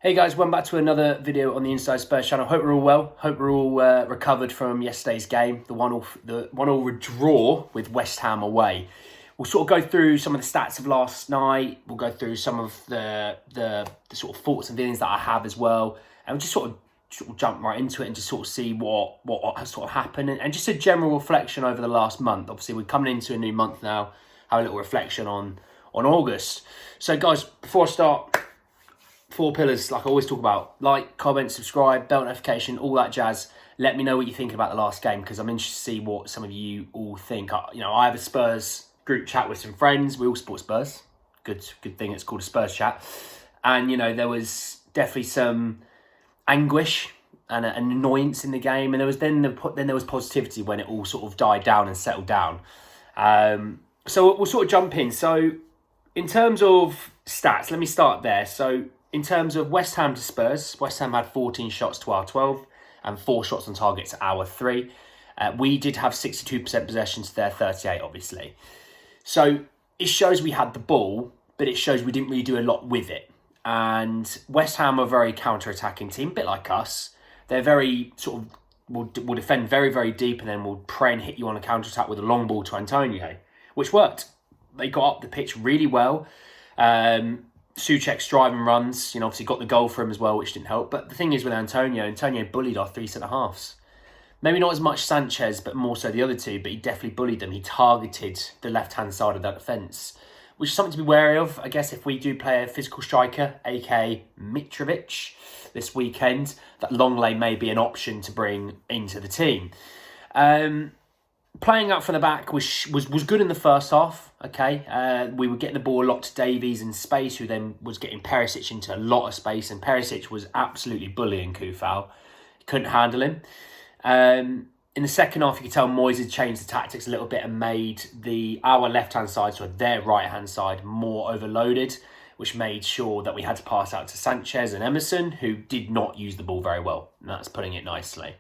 Hey guys, welcome back to another video on the Inside Spurs channel. Hope we're all well. Hope we're all recovered from yesterday's game, the 1-1 draw with West Ham away. We'll sort of go through some of the stats of last night. We'll go through some of the sort of thoughts and feelings that I have as well, and we'll just sort of jump right into it and just sort of see what has sort of happened and just a general reflection over the last month. Obviously, we're coming into a new month now. Have a little reflection on August. So, guys, before I start. 4 pillars, like I always talk about: like, comment, subscribe, bell notification, all that jazz. Let me know what you think about the last game, because I'm interested to see what some of you all think. I have a Spurs group chat with some friends. We all support Spurs. Good thing it's called a Spurs chat. And there was definitely some anguish and an annoyance in the game, and there was then there was positivity when it all sort of died down and settled down. So we'll sort of jump in. So in terms of stats, let me start there. So in terms of West Ham to Spurs, West Ham had 14 shots to our 12 and 4 shots on target to our 3. We did have 62% possession to their 38, obviously. So it shows we had the ball, but it shows we didn't really do a lot with it. And West Ham are a very counter-attacking team, a bit like us. They're very sort of, will defend very, very deep, and then will pray and hit you on a counter-attack with a long ball to Antonio, which worked. They got up the pitch really well. Souček's driving runs, obviously got the goal for him as well, which didn't help. But the thing is with Antonio bullied our 3 centre-halves. Maybe not as much Sanchez, but more so the other two, but he definitely bullied them. He targeted the left-hand side of that defence, which is something to be wary of, I guess, if we do play a physical striker, aka Mitrovic, this weekend. That Longley may be an option to bring into the team. Playing up from the back was good in the first half, okay? We were getting the ball a lot to Davies in space, who then was getting Perisic into a lot of space, and Perisic was absolutely bullying Kufal. He couldn't handle him. In the second half, you could tell Moyes had changed the tactics a little bit and made our left-hand side, so their right-hand side, more overloaded, which made sure that we had to pass out to Sanchez and Emerson, who did not use the ball very well. And that's putting it nicely.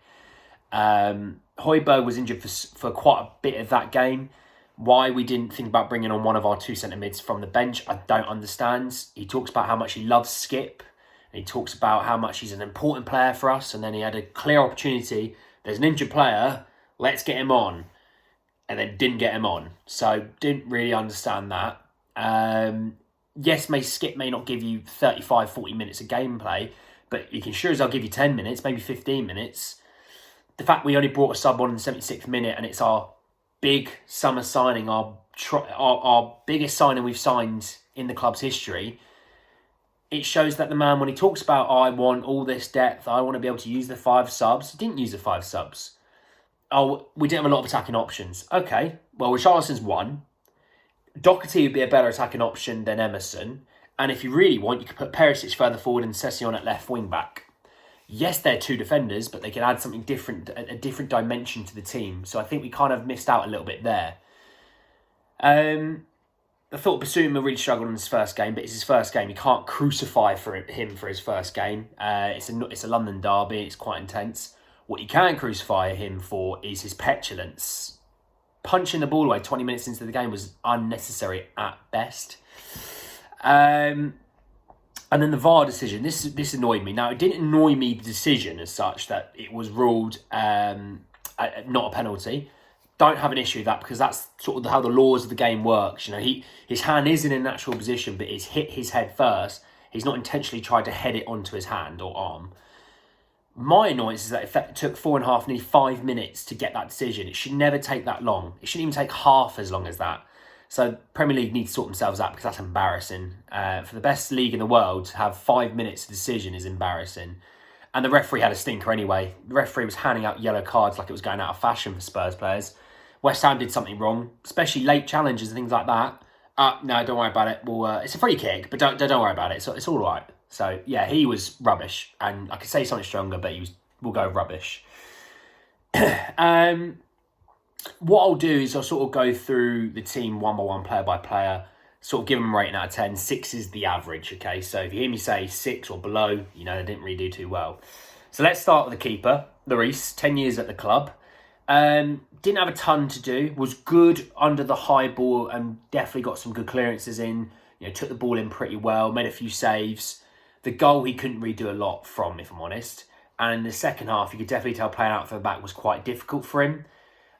Højbjerg was injured for quite a bit of that game. Why we didn't think about bringing on one of our 2 centre-mids from the bench, I don't understand. He talks about how much he loves Skip. And he talks about how much he's an important player for us. And then he had a clear opportunity. There's an injured player. Let's get him on. And then didn't get him on. So didn't really understand that. Yes, Skip may not give you 35, 40 minutes of gameplay. But you can sure as I'll give you 10 minutes, maybe 15 minutes. The fact we only brought a sub on in the 76th minute, and it's our big summer signing, our biggest signing we've signed in the club's history, it shows that the man, when he talks about, I want all this depth, I want to be able to use the 5 subs, he didn't use the 5 subs. Oh, we didn't have a lot of attacking options. Okay, well, Richarlison's one. Doherty would be a better attacking option than Emerson. And if you really want, you could put Perisic further forward and Session at left wing back. Yes, they're 2 defenders, but they can add something different, a different dimension to the team. So I think we kind of missed out a little bit there. I thought Basuma really struggled in his first game, but it's his first game. You can't crucify him for his first game. It's a London derby. It's quite intense. What you can crucify him for is his petulance. Punching the ball away 20 minutes into the game was unnecessary at best. And then the VAR decision, this annoyed me. Now, it didn't annoy me, the decision as such, that it was ruled not a penalty. Don't have an issue with that, because that's sort of how the laws of the game works. His hand is in a natural position, but it's hit his head first. He's not intentionally tried to head it onto his hand or arm. My annoyance is that it took 4.5, nearly 5 minutes to get that decision. It should never take that long. It shouldn't even take half as long as that. So Premier League need to sort themselves out, because that's embarrassing. For the best league in the world, to have 5 minutes decision is embarrassing. And the referee had a stinker anyway. The referee was handing out yellow cards like it was going out of fashion for Spurs players. West Ham did something wrong, especially late challenges and things like that. No, don't worry about it. Well, it's a free kick, but don't worry about it. So it's all right. So yeah, he was rubbish. And I could say something stronger, but we'll go rubbish. What I'll do is I'll sort of go through the team one by one, player by player, sort of give them a rating out of 10. 6 is the average, okay? So if you hear me say 6 or below, they didn't really do too well. So let's start with the keeper, Lloris, 10 years at the club. Didn't have a ton to do, was good under the high ball and definitely got some good clearances in. Took the ball in pretty well, made a few saves. The goal he couldn't really do a lot from, if I'm honest. And in the second half, you could definitely tell playing out from the back was quite difficult for him.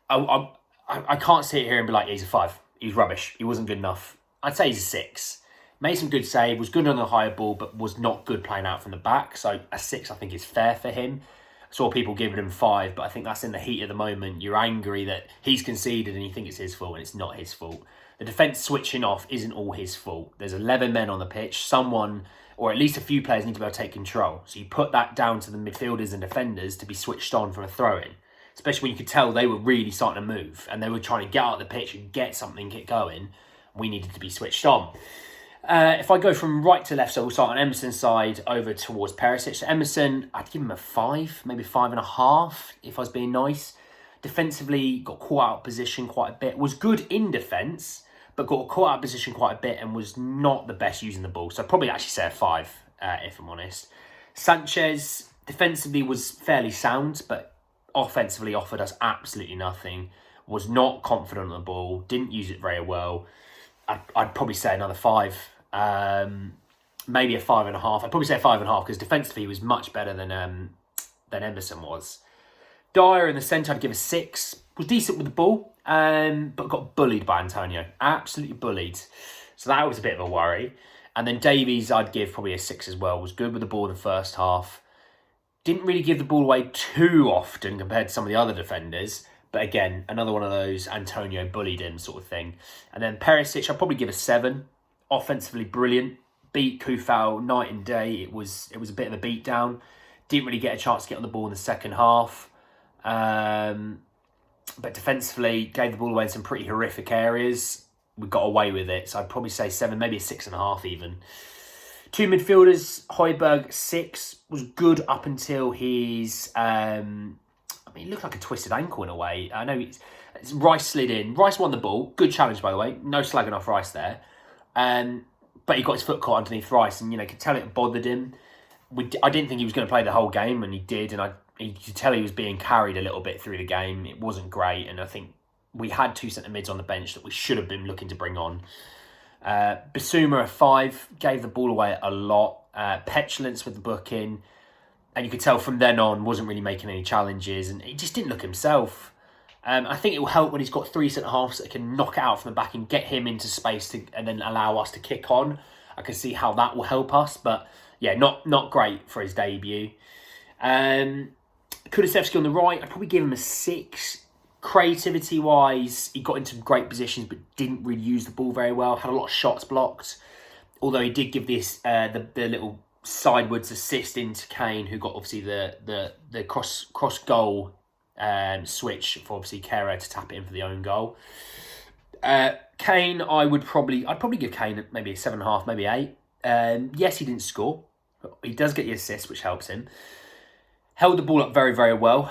I can't sit here and be like, he's a 5. He was rubbish. He wasn't good enough. I'd say he's a 6. Made some good save, was good on the higher ball, but was not good playing out from the back. So a 6, I think, is fair for him. I saw people giving him 5, but I think that's in the heat of the moment. You're angry that he's conceded and you think it's his fault, and it's not his fault. The defence switching off isn't all his fault. There's 11 men on the pitch. Someone, or at least a few players, need to be able to take control. So you put that down to the midfielders and defenders to be switched on for a throw-in. Especially when you could tell they were really starting to move and they were trying to get out of the pitch and get something, get going. We needed to be switched on. If I go from right to left, so we'll start on Emerson's side over towards Perisic. So Emerson, I'd give him a 5, maybe 5.5 if I was being nice. Defensively, got caught out of position quite a bit. Was good in defence, but got caught out of position quite a bit and was not the best using the ball. So I'd probably actually say a 5, if I'm honest. Sanchez, defensively was fairly sound, but offensively offered us absolutely nothing. Was not confident on the ball, didn't use it very well. I'd probably say another 5, maybe a 5.5. I'd probably say a 5.5 because defensively he was much better than Emerson was. Dyer in the centre, I'd give a 6. Was decent with the ball, but got bullied by Antonio. Absolutely bullied. So that was a bit of a worry. And then Davies, I'd give probably a 6 as well. Was good with the ball in the first half. Didn't really give the ball away too often compared to some of the other defenders. But again, another one of those Antonio bullied him sort of thing. And then Perisic, I'd probably give a 7. Offensively brilliant. Beat Kufal night and day. It was a bit of a beatdown. Didn't really get a chance to get on the ball in the second half. But defensively, gave the ball away in some pretty horrific areas. We got away with it. So I'd probably say 7, maybe a 6.5 even. 2 midfielders, Højbjerg 6, was good up until his... he looked like a twisted ankle in a way. I know it's Rice slid in. Rice won the ball. Good challenge, by the way. No slagging off Rice there. But he got his foot caught underneath Rice and, could tell it bothered him. I didn't think he was going to play the whole game, and he did. And you could tell he was being carried a little bit through the game. It wasn't great. And I think we had 2 centre mids on the bench that we should have been looking to bring on. Basuma a 5. Gave the ball away a lot. Petulance with the booking. And you could tell from then on, wasn't really making any challenges. And he just didn't look himself. I think it will help when he's got 3 centre-halves that can knock it out from the back and get him into space and then allow us to kick on. I can see how that will help us. But yeah, not great for his debut. Kulusevski on the right, I'd probably give him a 6. Creativity-wise, he got into great positions but didn't really use the ball very well. Had a lot of shots blocked. Although he did give this the little sidewards assist into Kane, who got obviously the cross goal switch for obviously Kehrer to tap it in for the own goal. Kane, I'd probably give Kane maybe a 7.5, maybe 8. Yes, he didn't score. He does get the assist, which helps him. Held the ball up very, very well.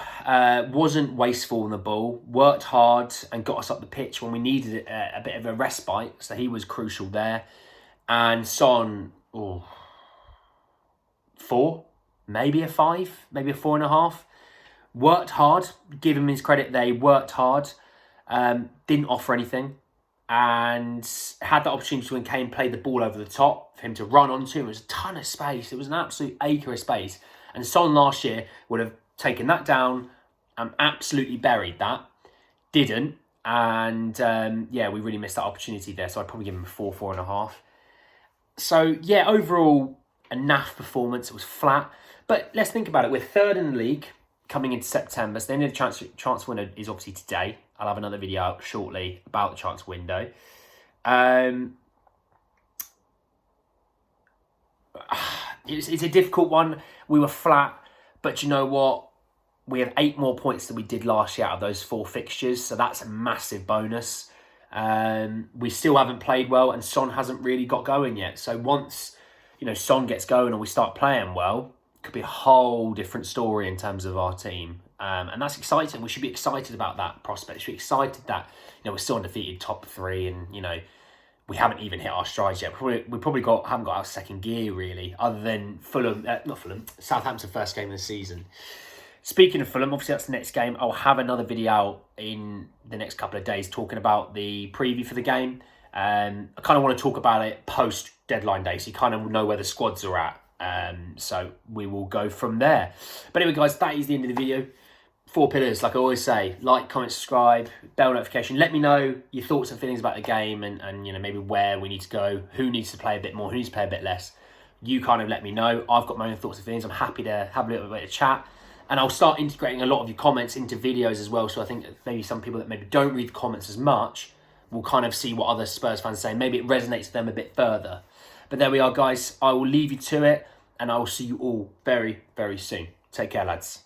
Wasn't wasteful on the ball. Worked hard and got us up the pitch when we needed a bit of a respite. So he was crucial there. And Son, 4, maybe a 5, maybe a 4.5. Worked hard. Give him his credit there. He worked hard. Didn't offer anything. And had that opportunity when Kane played the ball over the top for him to run onto. It was a ton of space. It was an absolute acre of space. And Son last year would have taken that down and absolutely buried that. Didn't. And we really missed that opportunity there. So I'd probably give him a 4, 4.5. So yeah, overall, a naff performance. It was flat. But let's think about it. We're 3rd in the league coming into September. So the end of the chance window is obviously today. I'll have another video out shortly about the chance window. It's a difficult one. We were flat, but you know what? We have 8 more points than we did last year out of those 4 fixtures, so that's a massive bonus. We still haven't played well, and Son hasn't really got going yet. So once Son gets going and we start playing well, it could be a whole different story in terms of our team. And that's exciting. We should be excited about that prospect. We should be excited that we're still undefeated top 3, and we haven't even hit our strides yet. We probably haven't got our second gear really, other than Southampton first game of the season. Speaking of Fulham, obviously that's the next game. I'll have another video out in the next couple of days talking about the preview for the game. I kind of want to talk about it post deadline day, so you kind of know where the squads are at. So we will go from there. But anyway, guys, that is the end of the video. 4 pillars, like I always say: like, comment, subscribe, bell notification. Let me know your thoughts and feelings about the game, and you know, maybe where we need to go, who needs to play a bit more, who needs to play a bit less. You kind of let me know. I've got my own thoughts and feelings. I'm happy to have a little bit of chat, and I'll start integrating a lot of your comments into videos as well. So I think maybe some people that maybe don't read the comments as much will kind of see what other Spurs fans say. Maybe it resonates with them a bit further. But there we are, guys. I will leave you to it, and I will see you all very, very soon. Take care, lads.